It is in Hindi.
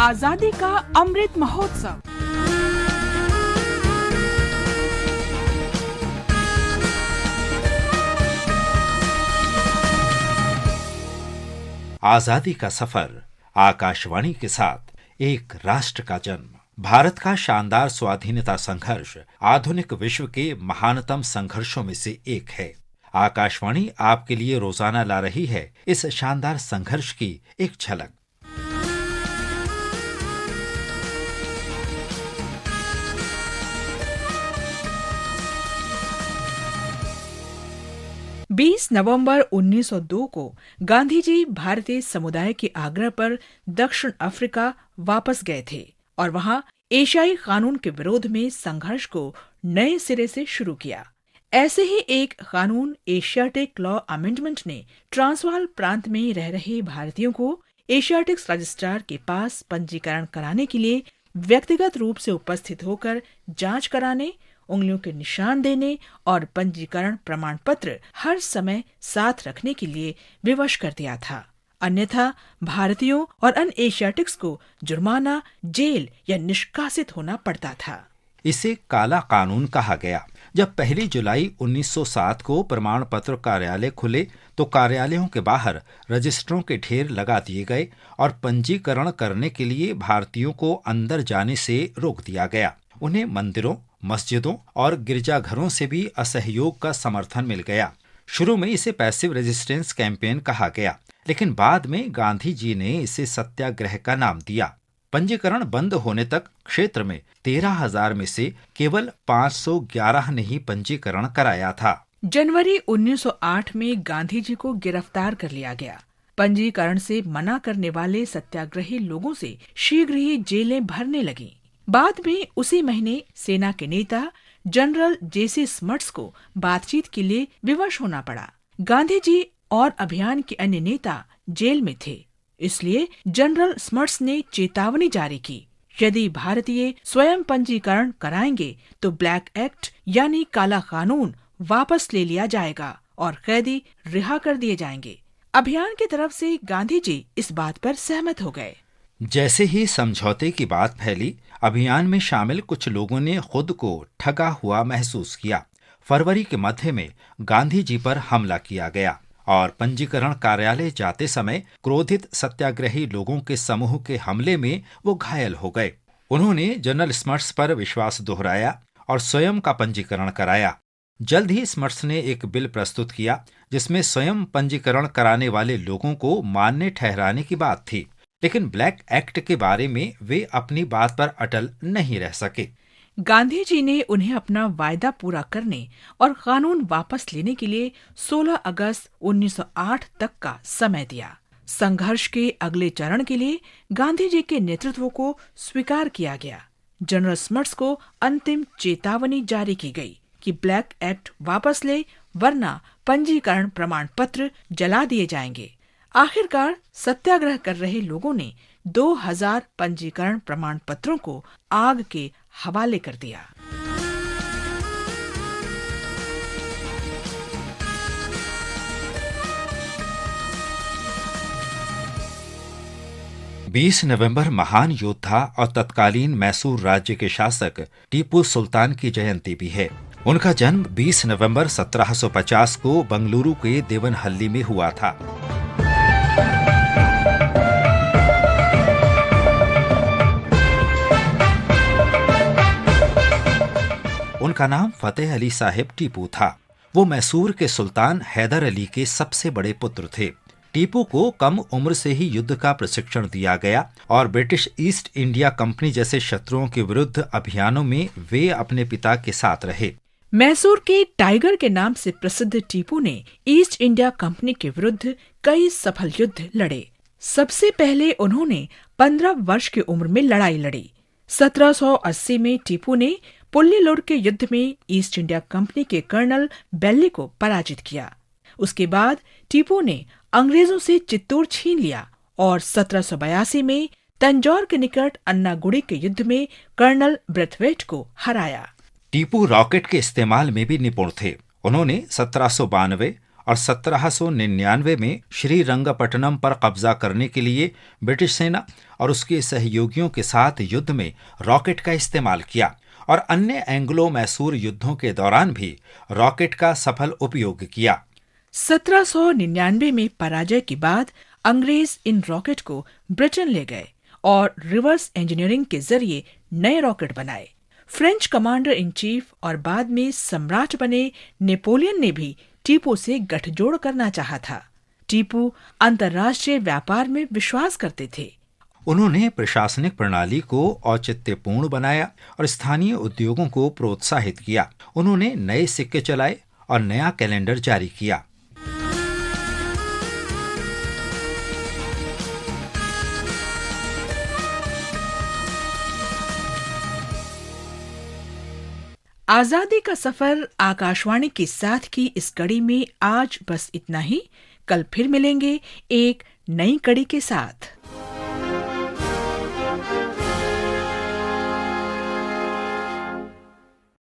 आजादी का अमृत महोत्सव। आजादी का सफर, आकाशवाणी के साथ एक राष्ट्र का जन्म। भारत का शानदार स्वाधीनता संघर्ष आधुनिक विश्व के महानतम संघर्षों में से एक है। आकाशवाणी आपके लिए रोजाना ला रही है इस शानदार संघर्ष की एक झलक। बीस नवंबर 1902 को गांधी जी भारतीय समुदाय के आग्रह पर दक्षिण अफ्रीका वापस गए थे और वहां एशियाई कानून के विरोध में संघर्ष को नए सिरे से शुरू किया। ऐसे ही एक कानून एशियाटिक लॉ अमेंडमेंट ने ट्रांसवाल प्रांत में रह रहे भारतीयों को एशियाटिक्स रजिस्ट्रार के पास पंजीकरण कराने के लिए व्यक्तिगत रूप से उपस्थित होकर जांच कराने, उंगलियों के निशान देने और पंजीकरण प्रमाण पत्र हर समय साथ रखने के लिए विवश कर दिया था। अन्यथा भारतीयों और अन्य एशियाटिक्स को जुर्माना, जेल या निष्कासित होना पड़ता था। इसे काला कानून कहा गया। जब 1 जुलाई 1907 को प्रमाण पत्र कार्यालय खुले तो कार्यालयों के बाहर रजिस्ट्रों के ढेर लगा दिए गए और पंजीकरण करने के लिए भारतीयों को अंदर जाने से रोक दिया गया। उन्हें मंदिरों, मस्जिदों और गिरजाघरों से भी असहयोग का समर्थन मिल गया। शुरू में इसे पैसिव रेजिस्टेंस कैंपेन कहा गया, लेकिन बाद में गांधी जी ने इसे सत्याग्रह का नाम दिया। पंजीकरण बंद होने तक क्षेत्र में 13,000 में से केवल 511 ने ही पंजीकरण कराया था। जनवरी 1908 में गांधी जी को गिरफ्तार कर लिया गया। पंजीकरण से मना करने वाले सत्याग्रही लोगों से शीघ्र ही जेलें भरने लगीं। बाद में उसी महीने सेना के नेता जनरल जेसी स्मट्स को बातचीत के लिए विवश होना पड़ा। गांधी जी और अभियान के अन्य नेता जेल में थे, इसलिए जनरल स्मट्स ने चेतावनी जारी की, यदि भारतीय स्वयं पंजीकरण कराएंगे तो ब्लैक एक्ट यानी काला कानून वापस ले लिया जाएगा और कैदी रिहा कर दिए जाएंगे। अभियान की तरफ से गांधी जी इस बात पर सहमत हो गए। जैसे ही समझौते की बात फैली, अभियान में शामिल कुछ लोगों ने खुद को ठगा हुआ महसूस किया। फरवरी के मध्य में गांधी जी पर हमला किया गया और पंजीकरण कार्यालय जाते समय क्रोधित सत्याग्रही लोगों के समूह के हमले में वो घायल हो गए। उन्होंने जनरल स्मट्स पर विश्वास दोहराया और स्वयं का पंजीकरण कराया। जल्द ही स्मट्स ने एक बिल प्रस्तुत किया जिसमें स्वयं पंजीकरण कराने वाले लोगों को मान्य ठहराने की बात थी, लेकिन ब्लैक एक्ट के बारे में वे अपनी बात पर अटल नहीं रह सके। गांधी जी ने उन्हें अपना वायदा पूरा करने और कानून वापस लेने के लिए 16 अगस्त 1908 तक का समय दिया। संघर्ष के अगले चरण के लिए गांधी जी के नेतृत्व को स्वीकार किया गया। जनरल स्मट्स को अंतिम चेतावनी जारी की गई कि ब्लैक एक्ट वापस ले, वरना पंजीकरण प्रमाण पत्र जला दिए जाएंगे। आखिरकार सत्याग्रह कर रहे लोगों ने 2000 पंजीकरण प्रमाण पत्रों को आग के हवाले कर दिया। बीस नवंबर महान योद्धा और तत्कालीन मैसूर राज्य के शासक टीपू सुल्तान की जयंती भी है। उनका जन्म 20 नवंबर 1750 को बंगलुरु के देवनहल्ली में हुआ था। उनका नाम फतेह अली साहिब टीपू था। वो मैसूर के सुल्तान हैदर अली के सबसे बड़े पुत्र थे। टीपू को कम उम्र से ही युद्ध का प्रशिक्षण दिया गया और ब्रिटिश ईस्ट इंडिया कंपनी जैसे शत्रुओं के विरुद्ध अभियानों में वे अपने पिता के साथ रहे। मैसूर के टाइगर के नाम से प्रसिद्ध टीपू ने ईस्ट इंडिया कंपनी के विरुद्ध कई सफल युद्ध लड़े। सबसे पहले उन्होंने 15 वर्ष की उम्र में लड़ाई लड़ी। 1780 में टीपू ने पुल्लीलुर के युद्ध में ईस्ट इंडिया कंपनी के कर्नल बेल्ली को पराजित किया। उसके बाद टीपू ने अंग्रेजों से चित्तौड़ छीन लिया और 1782 में तंजौर के निकट अन्नागुड़ी के युद्ध में कर्नल ब्रेथवेट को हराया। टीपू रॉकेट के इस्तेमाल में भी निपुण थे। उन्होंने 1792 और 1799 में श्रीरंगपट्टनम पर कब्जा करने के लिए ब्रिटिश सेना और उसके सहयोगियों के साथ युद्ध में रॉकेट का इस्तेमाल किया और अन्य एंग्लो मैसूर युद्धों के दौरान भी रॉकेट का सफल उपयोग किया। 1799 में पराजय के बाद अंग्रेज इन रॉकेट को ब्रिटेन ले गए और रिवर्स इंजीनियरिंग के जरिए नए रॉकेट बनाए। फ्रेंच कमांडर इन चीफ और बाद में सम्राट बने नेपोलियन ने भी टीपू से गठजोड़ करना चाहा था। टीपू अंतर्राष्ट्रीय व्यापार में विश्वास करते थे। उन्होंने प्रशासनिक प्रणाली को औचित्यपूर्ण बनाया और स्थानीय उद्योगों को प्रोत्साहित किया। उन्होंने नए सिक्के चलाए और नया कैलेंडर जारी किया। आजादी का सफर आकाशवाणी के साथ की इस कड़ी में आज बस इतना ही। कल फिर मिलेंगे एक नई कड़ी के साथ।